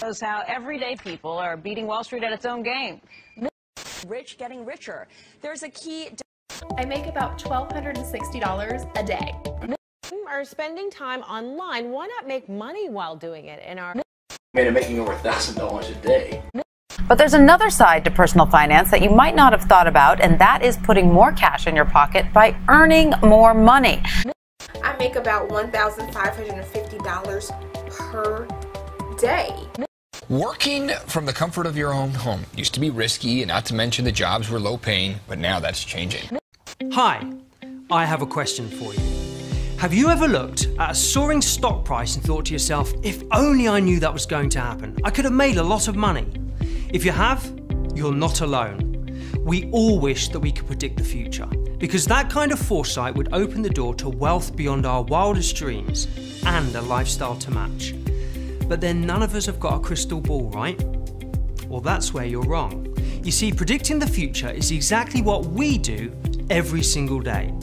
Shows how everyday people are beating Wall Street at its own game. Rich getting richer. There's a key. I make about $1,260 a day. Are spending time online. Why not make money while doing it in our making over $1,000 a day. But there's another side to personal finance that you might not have thought about, and that is putting more cash in your pocket by earning more money. I make about $1,550 per day. Working from the comfort of your own home used to be risky, and not to mention the jobs were low paying, but now that's changing. Hi, I have a question for you. Have you ever looked at a soaring stock price and thought to yourself, if only I knew that was going to happen, I could have made a lot of money? If you have, you're not alone. We all wish that we could predict the future, because that kind of foresight would open the door to wealth beyond our wildest dreams and a lifestyle to match. But then none of us have got a crystal ball, right? Well, that's where you're wrong. You see, predicting the future is exactly what we do every single day,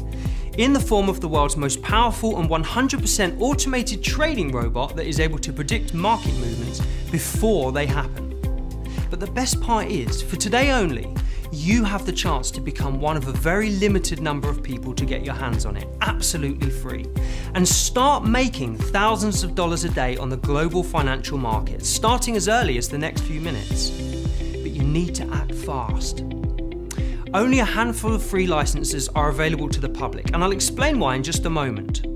in the form of the world's most powerful and 100% automated trading robot that is able to predict market movements before they happen. But the best part is, for today only, you have the chance to become one of a very limited number of people to get your hands on it, absolutely free, and start making thousands of dollars a day on the global financial markets, starting as early as the next few minutes. But you need to act fast. Only a handful of free licenses are available to the public, and I'll explain why in just a moment.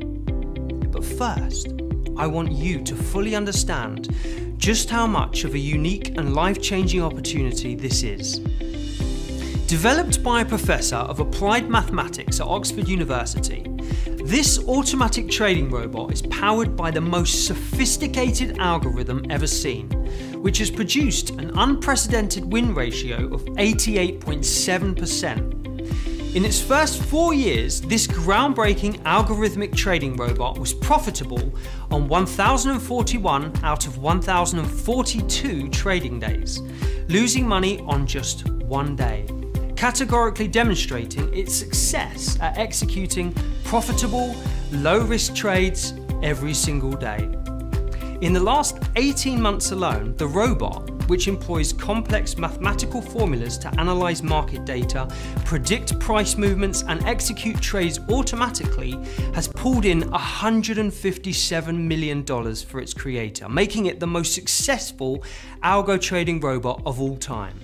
But first, I want you to fully understand just how much of a unique and life-changing opportunity this is. Developed by a professor of applied mathematics at Oxford University, this automatic trading robot is powered by the most sophisticated algorithm ever seen, which has produced an unprecedented win ratio of 88.7%. In its first 4 years, this groundbreaking algorithmic trading robot was profitable on 1,041 out of 1,042 trading days, losing money on just one day, categorically demonstrating its success at executing profitable, low-risk trades every single day. In the last 18 months alone, the robot, which employs complex mathematical formulas to analyze market data, predict price movements, and execute trades automatically, has pulled in $157 million for its creator, making it the most successful algo trading robot of all time.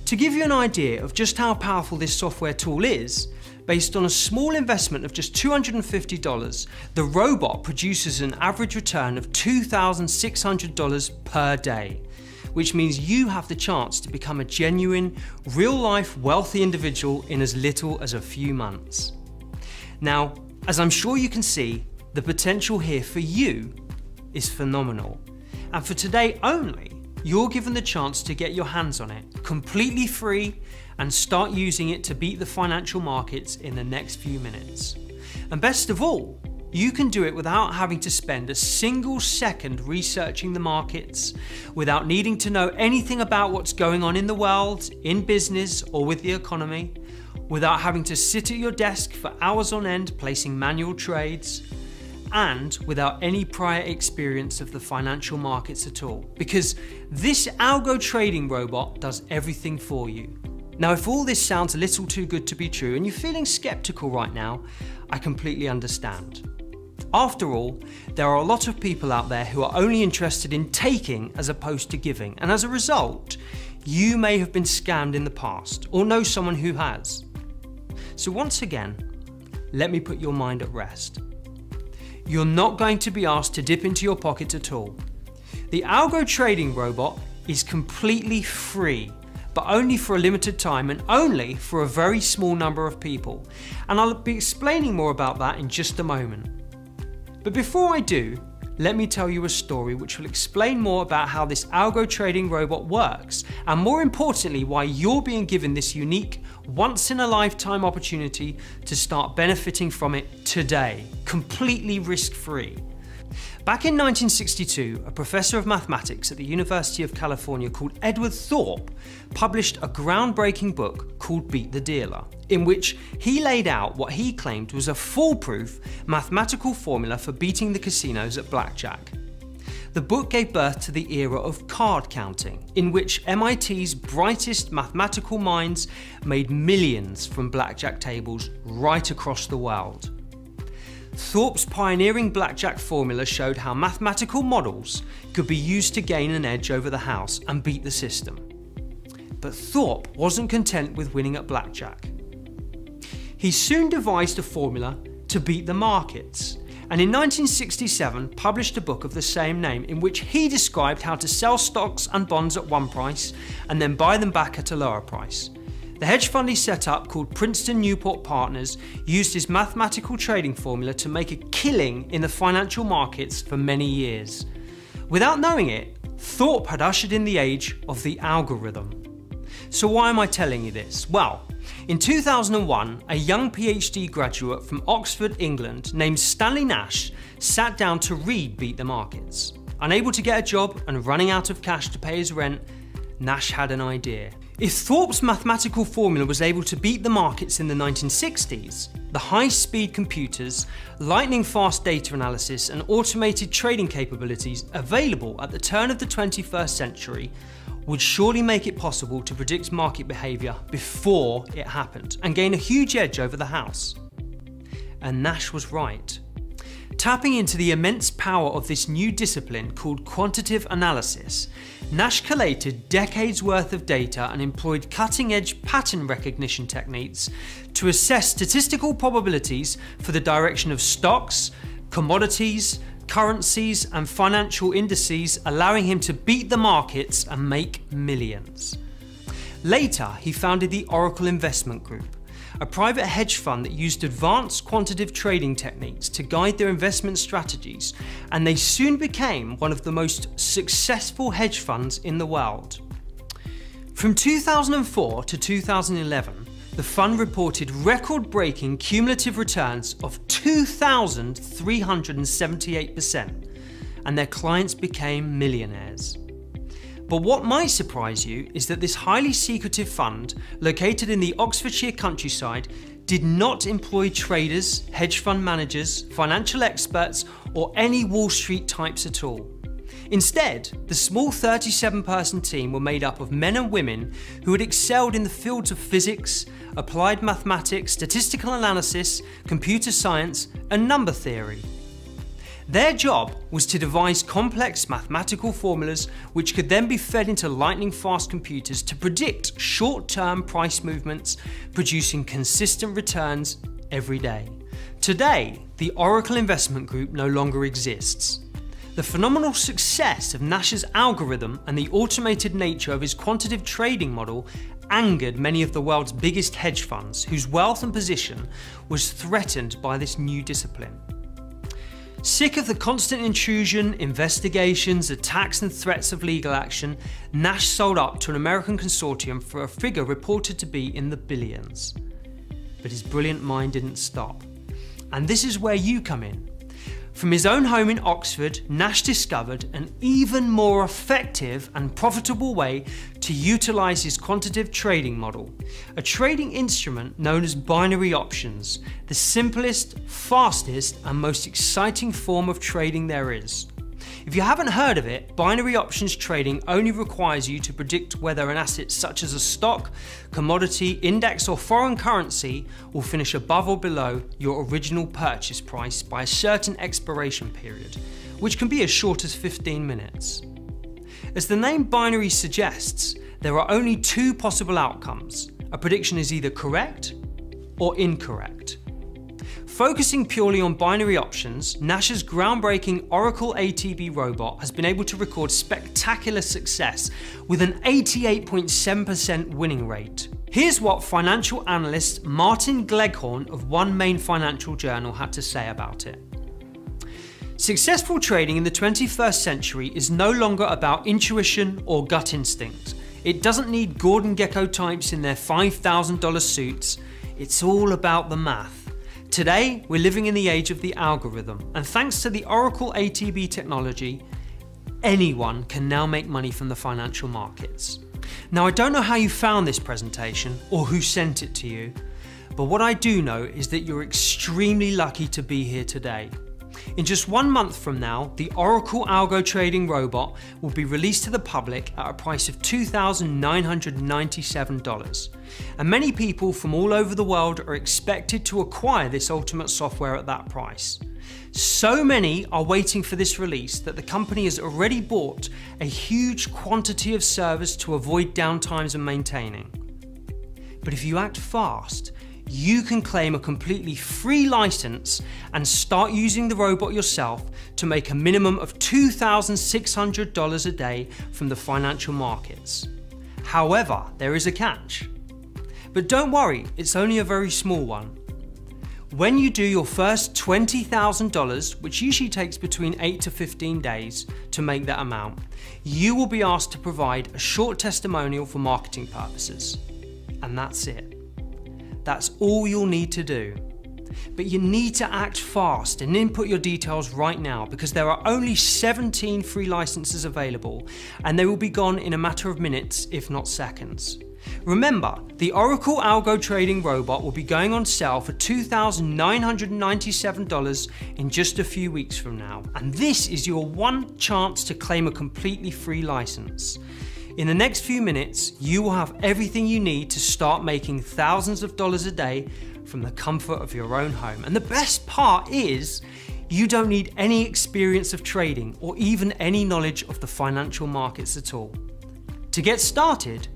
To give you an idea of just how powerful this software tool is, based on a small investment of just $250, the robot produces an average return of $2,600 per day, which means you have the chance to become a genuine, real-life wealthy individual in as little as a few months. Now, as I'm sure you can see, the potential here for you is phenomenal. And for today only, you're given the chance to get your hands on it, completely free, and start using it to beat the financial markets in the next few minutes. And best of all, you can do it without having to spend a single second researching the markets, without needing to know anything about what's going on in the world, in business, or with the economy, without having to sit at your desk for hours on end placing manual trades, and without any prior experience of the financial markets at all, because this algo trading robot does everything for you. Now, if all this sounds a little too good to be true and you're feeling skeptical right now, I completely understand. After all, there are a lot of people out there who are only interested in taking as opposed to giving, and as a result, you may have been scammed in the past or know someone who has. So once again, let me put your mind at rest. You're not going to be asked to dip into your pocket at all. The algo trading robot is completely free, but only for a limited time and only for a very small number of people. And I'll be explaining more about that in just a moment. But before I do, let me tell you a story which will explain more about how this algo trading robot works, and more importantly, why you're being given this unique, once-in-a-lifetime opportunity to start benefiting from it today, completely risk-free. Back in 1962, a professor of mathematics at the University of California called Edward Thorp published a groundbreaking book called Beat the Dealer, in which he laid out what he claimed was a foolproof mathematical formula for beating the casinos at blackjack. the book gave birth to the era of card counting, in which MIT's brightest mathematical minds made millions from blackjack tables right across the world. Thorpe's pioneering blackjack formula showed how mathematical models could be used to gain an edge over the house and beat the system. But Thorpe wasn't content with winning at blackjack. He soon devised a formula to beat the markets, and in 1967 published a book of the same name in which he described how to sell stocks and bonds at one price and then buy them back at a lower price. The hedge fund he set up, called Princeton Newport Partners, used his mathematical trading formula to make a killing in the financial markets for many years. Without knowing it, Thorpe had ushered in the age of the algorithm. So why am I telling you this? Well, in 2001, a young PhD graduate from Oxford, England, named Stanley Nash, sat down to read Beat the Markets. Unable to get a job and running out of cash to pay his rent, Nash had an idea. If Thorpe's mathematical formula was able to beat the markets in the 1960s, the high-speed computers, lightning-fast data analysis and automated trading capabilities available at the turn of the 21st century would surely make it possible to predict market behaviour before it happened and gain a huge edge over the house. And Nash was right. Tapping into the immense power of this new discipline called quantitative analysis, Nash collated decades worth of data and employed cutting-edge pattern recognition techniques to assess statistical probabilities for the direction of stocks, commodities, currencies and financial indices, allowing him to beat the markets and make millions. Later, he founded the Oracle Investment Group, a private hedge fund that used advanced quantitative trading techniques to guide their investment strategies, and they soon became one of the most successful hedge funds in the world. From 2004 to 2011, the fund reported record-breaking cumulative returns of 2,378%, and their clients became millionaires. But what might surprise you is that this highly secretive fund, located in the Oxfordshire countryside, did not employ traders, hedge fund managers, financial experts, or any Wall Street types at all. Instead, the small 37-person team were made up of men and women who had excelled in the fields of physics, applied mathematics, statistical analysis, computer science, and number theory. Their job was to devise complex mathematical formulas which could then be fed into lightning-fast computers to predict short-term price movements, producing consistent returns every day. Today, the Oracle Investment Group no longer exists. The phenomenal success of Nash's algorithm and the automated nature of his quantitative trading model angered many of the world's biggest hedge funds, whose wealth and position was threatened by this new discipline. Sick of the constant intrusion, investigations, attacks and threats of legal action, Nash sold up to an American consortium for a figure reported to be in the billions. But his brilliant mind didn't stop. And this is where you come in. From his own home in Oxford, Nash discovered an even more effective and profitable way to utilise his quantitative trading model, a trading instrument known as binary options, the simplest, fastest and most exciting form of trading there is. If you haven't heard of it, binary options trading only requires you to predict whether an asset such as a stock, commodity, index or foreign currency will finish above or below your original purchase price by a certain expiration period, which can be as short as 15 minutes. As the name binary suggests, there are only two possible outcomes. A prediction is either correct or incorrect. Focusing purely on binary options, Nash's groundbreaking Oracle ATB robot has been able to record spectacular success with an 88.7% winning rate. Here's what financial analyst Martin Gleghorn of One Main Financial Journal had to say about it. Successful trading in the 21st century is no longer about intuition or gut instinct. It doesn't need Gordon Gekko types in their $5,000 suits. It's all about the math. Today, we're living in the age of the algorithm, and thanks to the Oracle ATB technology, anyone can now make money from the financial markets. Now, I don't know how you found this presentation or who sent it to you, but what I do know is that you're extremely lucky to be here today. In just 1 month from now, the Oracle Algo Trading Robot will be released to the public at a price of $2,997. And many people from all over the world are expected to acquire this ultimate software at that price. So many are waiting for this release that the company has already bought a huge quantity of servers to avoid downtimes and maintaining. But if you act fast, you can claim a completely free license and start using the robot yourself to make a minimum of $2,600 a day from the financial markets. However, there is a catch. But don't worry, it's only a very small one. When you do your first $20,000, which usually takes between 8 to 15 days to make that amount, you will be asked to provide a short testimonial for marketing purposes. And that's it. That's all you'll need to do. But you need to act fast and input your details right now, because there are only 17 free licenses available and they will be gone in a matter of minutes, if not seconds. Remember, the Oracle Algo Trading Robot will be going on sale for $2,997 in just a few weeks from now. And this is your one chance to claim a completely free license. In the next few minutes, you will have everything you need to start making thousands of dollars a day from the comfort of your own home. And the best part is, you don't need any experience of trading or even any knowledge of the financial markets at all. To get started,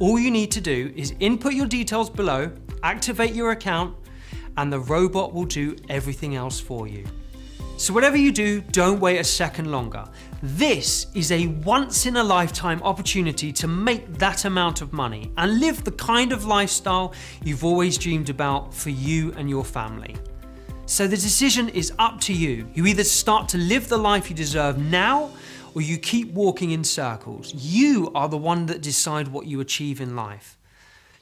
all you need to do is input your details below, activate your account, and the robot will do everything else for you. So whatever you do, don't wait a second longer. This is a once-in-a-lifetime opportunity to make that amount of money and live the kind of lifestyle you've always dreamed about for you and your family. So the decision is up to you. You either start to live the life you deserve now, or you keep walking in circles. You are the one that decide what you achieve in life.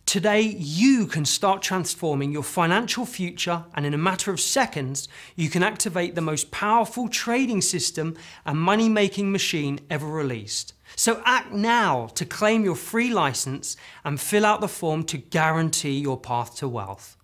Today, you can start transforming your financial future, and in a matter of seconds, you can activate the most powerful trading system and money-making machine ever released. So act now to claim your free license and fill out the form to guarantee your path to wealth.